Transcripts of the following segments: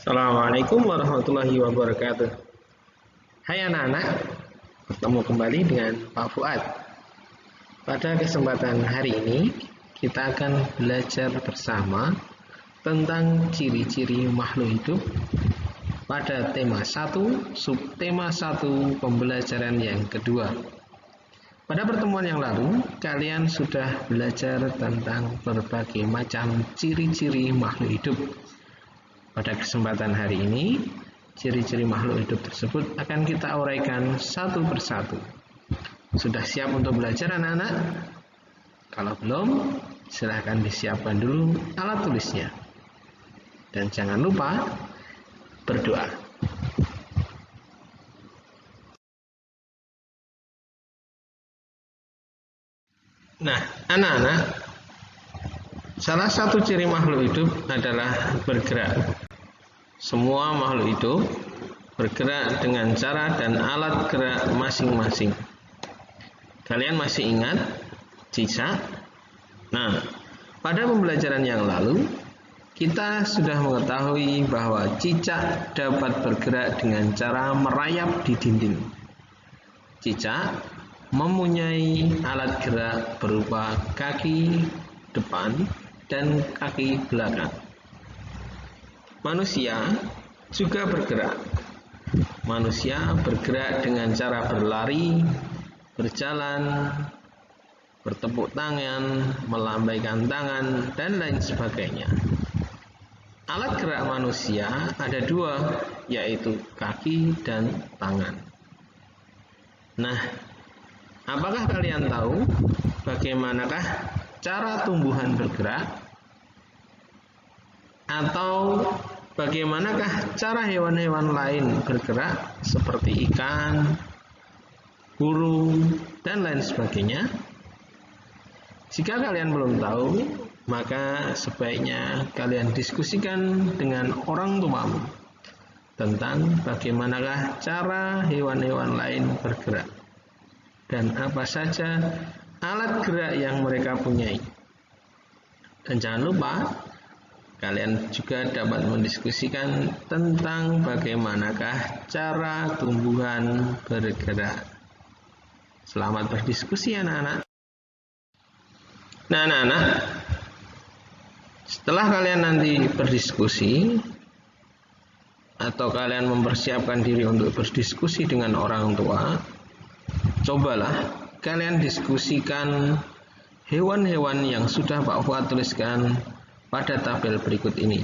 Assalamualaikum warahmatullahi wabarakatuh. Hai anak-anak, bertemu kembali dengan Pak Fuad. Pada kesempatan hari ini, kita akan belajar bersama tentang ciri-ciri makhluk hidup pada tema 1, subtema 1, pembelajaran yang kedua. Pada pertemuan yang lalu, kalian sudah belajar tentang berbagai macam ciri-ciri makhluk hidup. Pada kesempatan hari ini, ciri-ciri makhluk hidup tersebut akan kita uraikan satu persatu. Sudah siap untuk belajar anak-anak? Kalau belum, silahkan disiapkan dulu alat tulisnya. Dan jangan lupa berdoa. Nah, anak-anak, salah satu ciri makhluk hidup adalah bergerak. Semua makhluk hidup bergerak dengan cara dan alat gerak masing-masing. Kalian masih ingat cicak? Nah, pada pembelajaran yang lalu, kita sudah mengetahui bahwa cicak dapat bergerak dengan cara merayap di dinding. Cicak mempunyai alat gerak berupa kaki depan dan kaki belakang. Manusia juga bergerak. Manusia bergerak dengan cara berlari, berjalan, bertepuk tangan, melambaikan tangan, dan lain sebagainya. Alat gerak manusia ada dua, yaitu kaki dan tangan. Nah, apakah kalian tahu bagaimanakah cara tumbuhan bergerak? Atau bagaimanakah cara hewan-hewan lain bergerak seperti ikan, burung, dan lain sebagainya? Jika kalian belum tahu, maka sebaiknya kalian diskusikan dengan orang tuamu tentang bagaimanakah cara hewan-hewan lain bergerak dan apa saja alat gerak yang mereka punyai. Dan jangan lupa, kalian juga dapat mendiskusikan tentang bagaimanakah cara tumbuhan bergerak. Selamat berdiskusi anak-anak. Nah anak-anak, setelah kalian nanti berdiskusi atau kalian mempersiapkan diri untuk berdiskusi dengan orang tua, cobalah kalian diskusikan hewan-hewan yang sudah Pak Fuad tuliskan pada tabel berikut ini.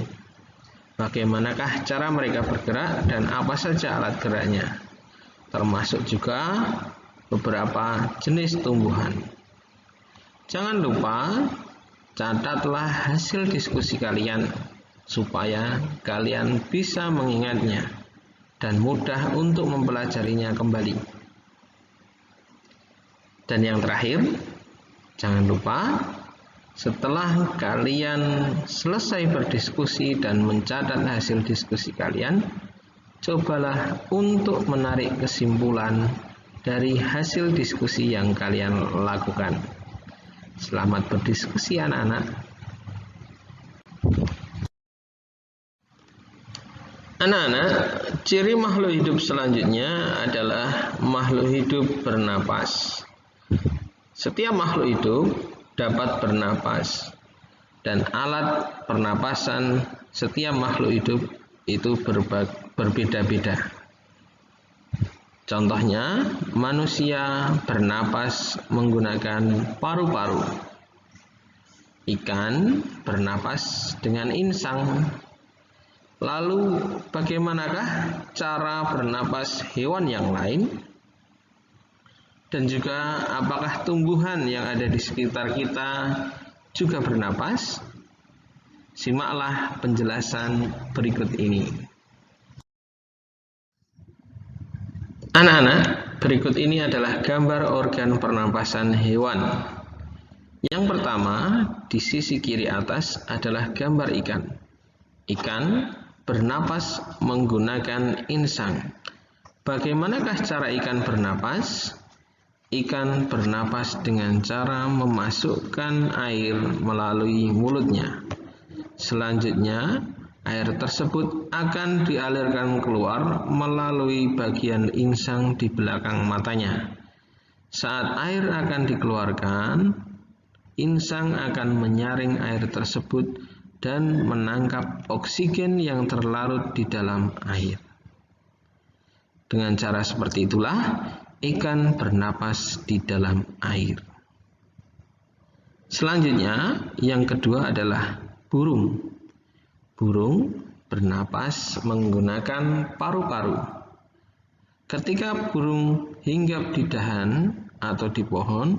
Bagaimanakah cara mereka bergerak dan apa saja alat geraknya, termasuk juga beberapa jenis tumbuhan. Jangan lupa catatlah hasil diskusi kalian supaya kalian bisa mengingatnya dan mudah untuk mempelajarinya kembali. Dan yang terakhir, jangan lupa setelah kalian selesai berdiskusi dan mencatat hasil diskusi kalian, cobalah untuk menarik kesimpulan dari hasil diskusi yang kalian lakukan. Selamat berdiskusi anak-anak. Anak-anak, ciri makhluk hidup selanjutnya adalah makhluk hidup bernapas. Setiap makhluk hidup dapat bernapas, dan alat pernapasan setiap makhluk hidup itu berbeda-beda. Contohnya, manusia bernapas menggunakan paru-paru. Ikan bernapas dengan insang. Lalu, bagaimanakah cara bernapas hewan yang lain? Dan juga apakah tumbuhan yang ada di sekitar kita juga bernapas? Simaklah penjelasan berikut ini. Anak-anak, berikut ini adalah gambar organ pernapasan hewan. Yang pertama, di sisi kiri atas adalah gambar ikan. Ikan bernapas menggunakan insang. Bagaimanakah cara ikan bernapas? Ikan bernapas dengan cara memasukkan air melalui mulutnya. Selanjutnya Air tersebut akan dialirkan keluar melalui bagian insang di belakang matanya. Saat air akan dikeluarkan, insang akan menyaring air tersebut dan menangkap oksigen yang terlarut di dalam air. Dengan cara seperti itulah ikan bernapas di dalam air. Selanjutnya, yang kedua adalah burung. Burung bernapas menggunakan paru-paru. Ketika burung hinggap di dahan atau di pohon,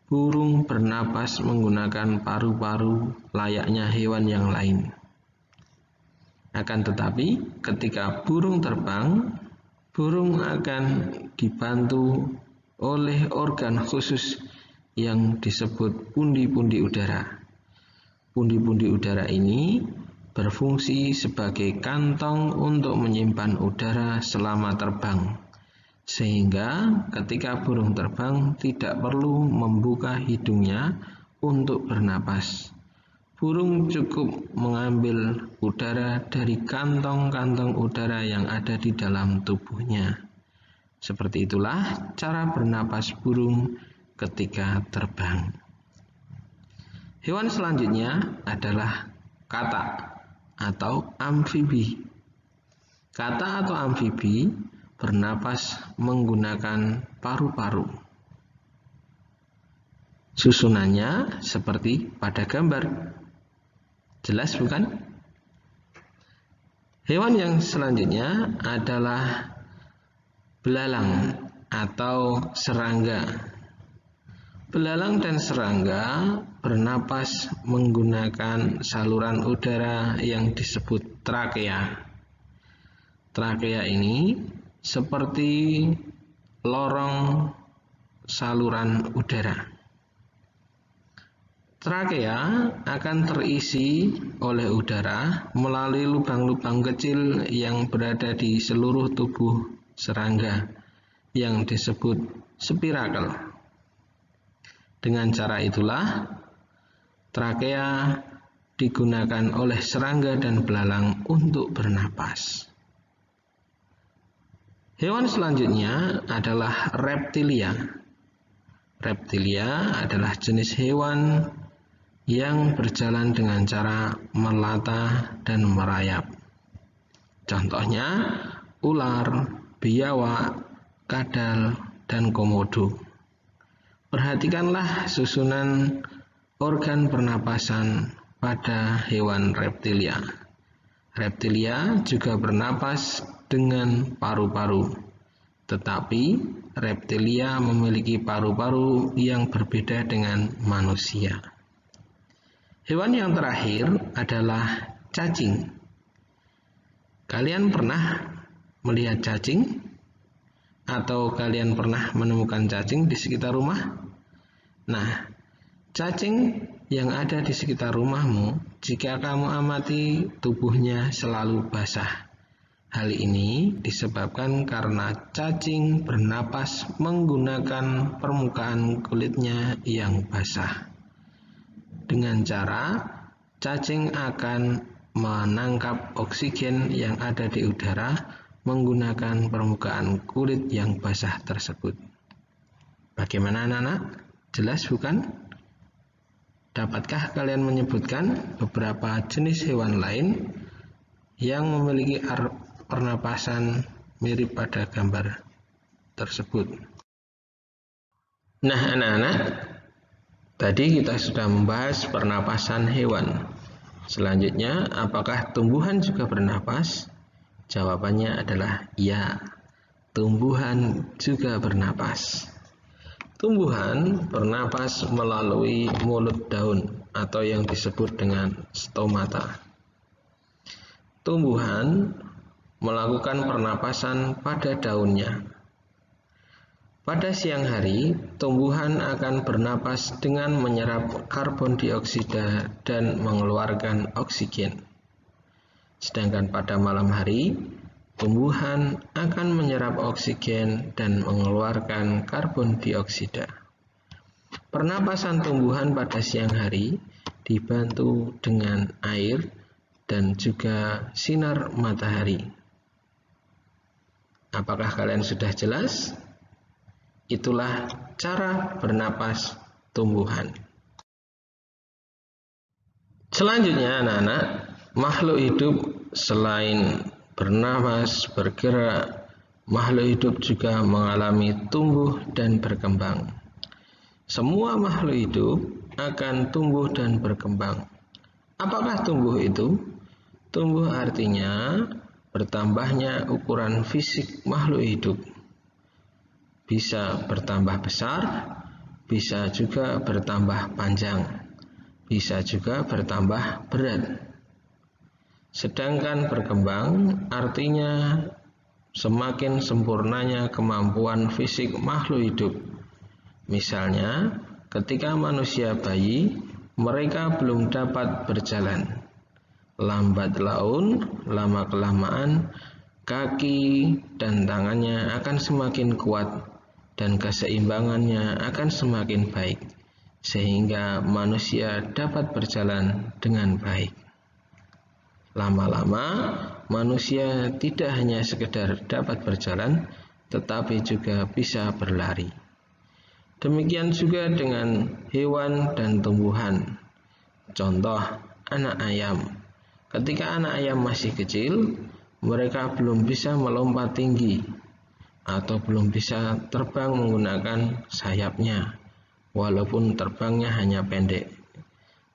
burung bernapas menggunakan paru-paru layaknya hewan yang lain. Akan tetapi, ketika burung terbang, burung akan dibantu oleh organ khusus yang disebut pundi-pundi udara. Pundi-pundi udara ini berfungsi sebagai kantong untuk menyimpan udara selama terbang, sehingga ketika burung terbang tidak perlu membuka hidungnya untuk bernapas. Burung cukup mengambil udara dari kantong-kantong udara yang ada di dalam tubuhnya. Seperti itulah cara bernapas burung ketika terbang. Hewan selanjutnya adalah katak atau amfibi. Katak atau amfibi bernapas menggunakan paru-paru. Susunannya seperti pada gambar. Jelas bukan? Hewan yang selanjutnya adalah belalang atau serangga. Belalang dan serangga bernapas menggunakan saluran udara yang disebut trakea. Trakea ini seperti lorong saluran udara. Trakea akan terisi oleh udara melalui lubang-lubang kecil yang berada di seluruh tubuh serangga yang disebut spirakel. Dengan cara itulah trakea digunakan oleh serangga dan belalang untuk bernapas. Hewan selanjutnya adalah reptilia. Reptilia adalah jenis hewan yang berjalan dengan cara melata dan merayap. Contohnya ular, biawak, kadal, dan komodo. Perhatikanlah susunan organ pernapasan pada hewan reptilia. Reptilia juga bernapas dengan paru-paru, tetapi reptilia memiliki paru-paru yang berbeda dengan manusia. Hewan yang terakhir adalah cacing. Kalian pernah melihat cacing? Atau kalian pernah menemukan cacing di sekitar rumah? Nah, cacing yang ada di sekitar rumahmu, jika kamu amati tubuhnya selalu basah. Hal ini disebabkan karena cacing bernapas menggunakan permukaan kulitnya yang basah. Dengan cara cacing akan menangkap oksigen yang ada di udara menggunakan permukaan kulit yang basah tersebut. Bagaimana anak-anak? Jelas bukan? Dapatkah kalian menyebutkan beberapa jenis hewan lain yang memiliki pernapasan mirip pada gambar tersebut? Nah anak-anak, tadi kita sudah membahas pernapasan hewan. Selanjutnya, apakah tumbuhan juga bernapas? Jawabannya adalah ya, tumbuhan juga bernapas. Tumbuhan bernapas melalui mulut daun atau yang disebut dengan stomata. Tumbuhan melakukan pernapasan pada daunnya. Pada siang hari, tumbuhan akan bernapas dengan menyerap karbon dioksida dan mengeluarkan oksigen. Sedangkan pada malam hari, tumbuhan akan menyerap oksigen dan mengeluarkan karbon dioksida. Pernapasan tumbuhan pada siang hari dibantu dengan air dan juga sinar matahari. Apakah kalian sudah jelas? Itulah cara bernapas tumbuhan. Selanjutnya anak-anak, makhluk hidup selain bernapas, bergerak, makhluk hidup juga mengalami tumbuh dan berkembang. Semua makhluk hidup akan tumbuh dan berkembang. Apakah tumbuh itu? Tumbuh artinya bertambahnya ukuran fisik makhluk hidup. Bisa bertambah besar, bisa juga bertambah panjang, bisa juga bertambah berat. Sedangkan berkembang artinya semakin sempurnanya kemampuan fisik makhluk hidup. Misalnya, ketika manusia bayi, mereka belum dapat berjalan. Lambat laun, lama-kelamaan, kaki dan tangannya akan semakin kuat dan keseimbangannya akan semakin baik, sehingga manusia dapat berjalan dengan baik. Lama-lama, manusia tidak hanya sekedar dapat berjalan, tetapi juga bisa berlari. Demikian juga dengan hewan dan tumbuhan. Contoh, anak ayam. Ketika anak ayam masih kecil, mereka belum bisa melompat tinggi atau belum bisa terbang menggunakan sayapnya, walaupun terbangnya hanya pendek.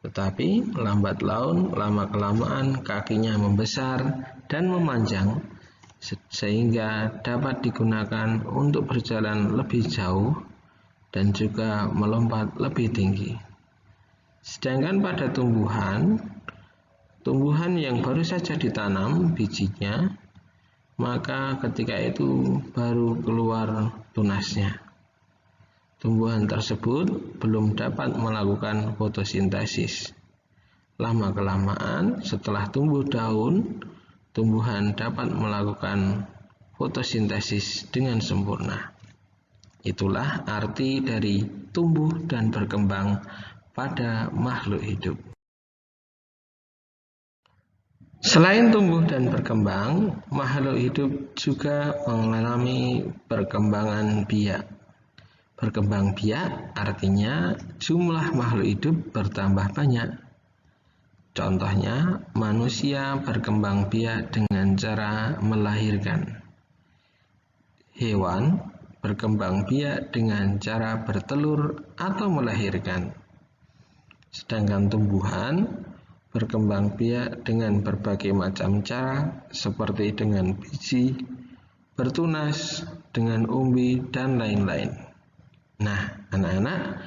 Tetapi lambat laun, lama-kelamaan kakinya membesar dan memanjang sehingga dapat digunakan untuk berjalan lebih jauh dan juga melompat lebih tinggi. Sedangkan pada tumbuhan yang baru saja ditanam bijinya, maka ketika itu baru keluar tunasnya. Tumbuhan tersebut belum dapat melakukan fotosintesis. Lama-kelamaan setelah tumbuh daun, tumbuhan dapat melakukan fotosintesis dengan sempurna. Itulah arti dari tumbuh dan berkembang pada makhluk hidup. Selain tumbuh dan berkembang, makhluk hidup juga mengalami perkembangan biak. Berkembang biak artinya jumlah makhluk hidup bertambah banyak. Contohnya, manusia berkembang biak dengan cara melahirkan. Hewan berkembang biak dengan cara bertelur atau melahirkan. Sedangkan tumbuhan berkembang biak dengan berbagai macam cara, seperti dengan biji, bertunas, dengan umbi, dan lain-lain. Nah, anak-anak,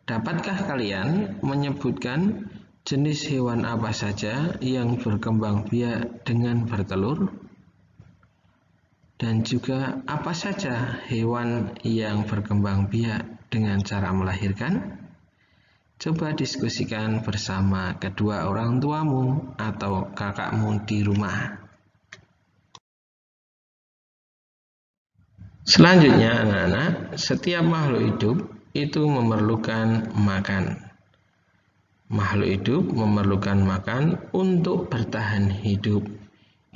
dapatkah kalian menyebutkan jenis hewan apa saja yang berkembang biak dengan bertelur? Dan juga apa saja hewan yang berkembang biak dengan cara melahirkan? Coba diskusikan bersama kedua orang tuamu atau kakakmu di rumah. Selanjutnya anak-anak, setiap makhluk hidup itu memerlukan makan. Makhluk hidup memerlukan makan untuk bertahan hidup.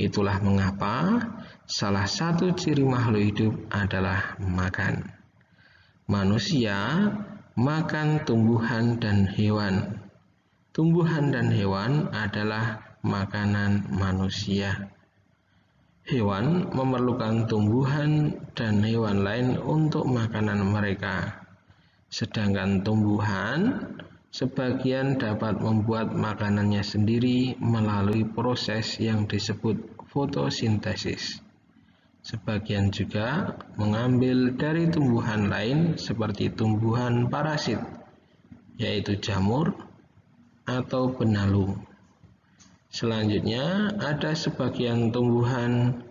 Itulah mengapa salah satu ciri makhluk hidup adalah makan. Manusia makan tumbuhan dan hewan. Tumbuhan dan hewan adalah makanan manusia. Hewan memerlukan tumbuhan dan hewan lain untuk makanan mereka. Sedangkan tumbuhan sebagian dapat membuat makanannya sendiri melalui proses yang disebut fotosintesis. Sebagian juga mengambil dari tumbuhan lain seperti tumbuhan parasit, yaitu jamur atau benalu. Selanjutnya, ada sebagian tumbuhan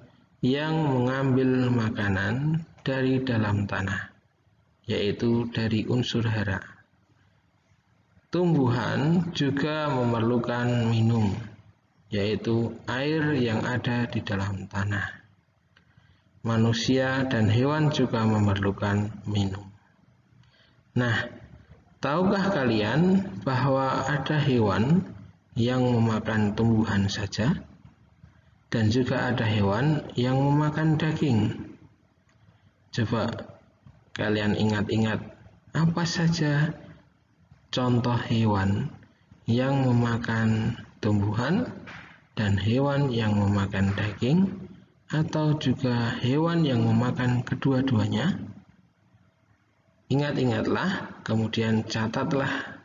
yang mengambil makanan dari dalam tanah, yaitu dari unsur hara. Tumbuhan juga memerlukan minum, yaitu air yang ada di dalam tanah. Manusia dan hewan juga memerlukan minum. Nah, tahukah kalian bahwa ada hewan yang memakan tumbuhan saja, dan juga ada hewan yang memakan daging. Coba kalian ingat-ingat, apa saja contoh hewan yang memakan tumbuhan dan hewan yang memakan daging, atau juga hewan yang memakan kedua-duanya? Ingat-ingatlah, kemudian catatlah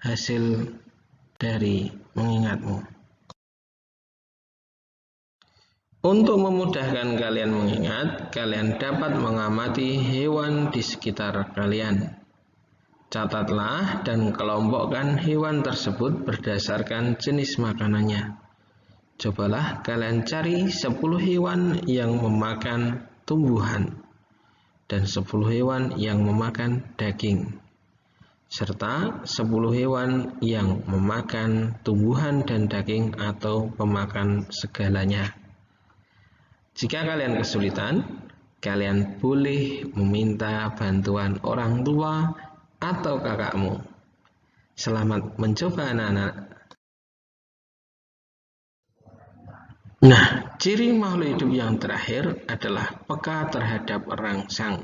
hasil dari mengingatmu. Untuk memudahkan kalian mengingat, kalian dapat mengamati hewan di sekitar kalian. Catatlah dan kelompokkan hewan tersebut berdasarkan jenis makanannya. Cobalah kalian cari 10 hewan yang memakan tumbuhan dan 10 hewan yang memakan daging, serta 10 hewan yang memakan tumbuhan dan daging atau pemakan segalanya. Jika kalian kesulitan, kalian boleh meminta bantuan orang tua atau kakakmu. Selamat mencoba anak-anak. Nah, ciri makhluk hidup yang terakhir adalah peka terhadap rangsang.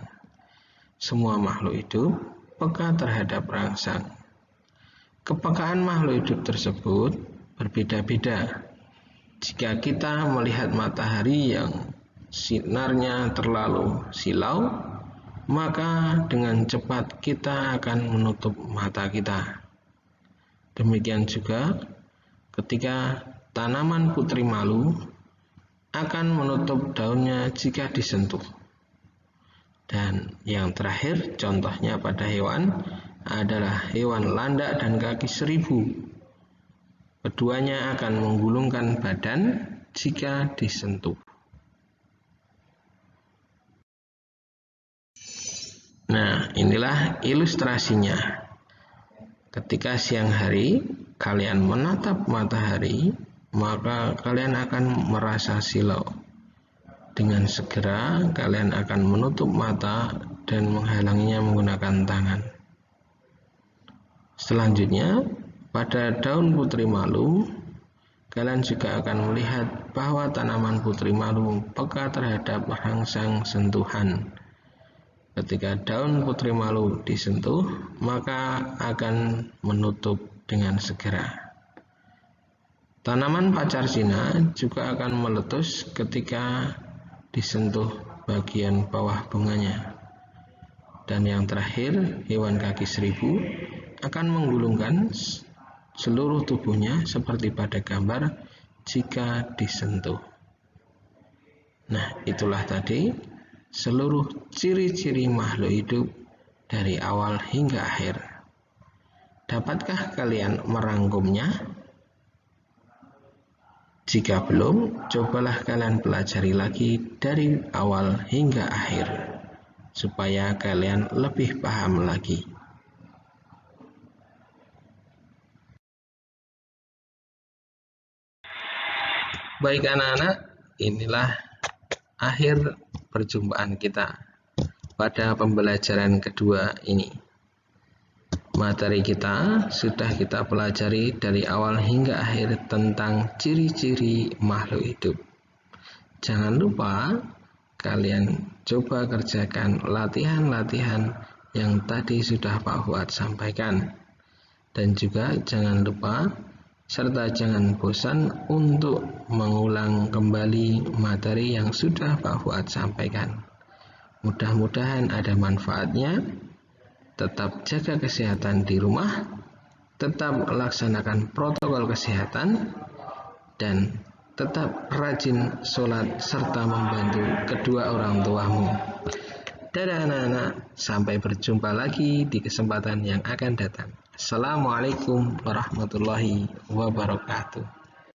Semua makhluk hidup peka terhadap rangsang. Kepekaan makhluk hidup tersebut berbeda-beda. Jika kita melihat matahari yang sinarnya terlalu silau, maka dengan cepat kita akan menutup mata kita. Demikian juga ketika tanaman putri malu akan menutup daunnya jika disentuh. Dan yang terakhir, contohnya pada hewan adalah hewan landak dan kaki seribu. Keduanya akan menggulungkan badan jika disentuh. Nah, inilah ilustrasinya. Ketika siang hari kalian menatap matahari, maka kalian akan merasa silau. Dengan segera kalian akan menutup mata dan menghalanginya menggunakan tangan. Selanjutnya, pada daun putri malu, kalian juga akan melihat bahwa tanaman putri malu peka terhadap rangsang sentuhan. Ketika daun putri malu disentuh, maka akan menutup dengan segera. Tanaman pacar Cina juga akan meletus ketika disentuh bagian bawah bunganya. Dan yang terakhir, hewan kaki seribu akan menggulungkan seluruh tubuhnya seperti pada gambar jika disentuh. Nah, itulah tadi seluruh ciri-ciri makhluk hidup dari awal hingga akhir. Dapatkah kalian merangkumnya? Jika belum, cobalah kalian pelajari lagi dari awal hingga akhir, supaya kalian lebih paham lagi. Baik anak-anak, inilah akhir perjumpaan kita pada pembelajaran kedua ini. Materi kita sudah kita pelajari dari awal hingga akhir tentang ciri-ciri makhluk hidup. Jangan lupa kalian coba kerjakan latihan-latihan yang tadi sudah Pak Fuad sampaikan. Dan juga jangan lupa serta jangan bosan untuk mengulang kembali materi yang sudah Pak Fuad sampaikan. Mudah-mudahan ada manfaatnya. Tetap jaga kesehatan di rumah, tetap laksanakan protokol kesehatan, dan tetap rajin sholat serta membantu kedua orang tuamu. Dadah anak-anak, sampai berjumpa lagi di kesempatan yang akan datang. Assalamualaikum warahmatullahi wabarakatuh.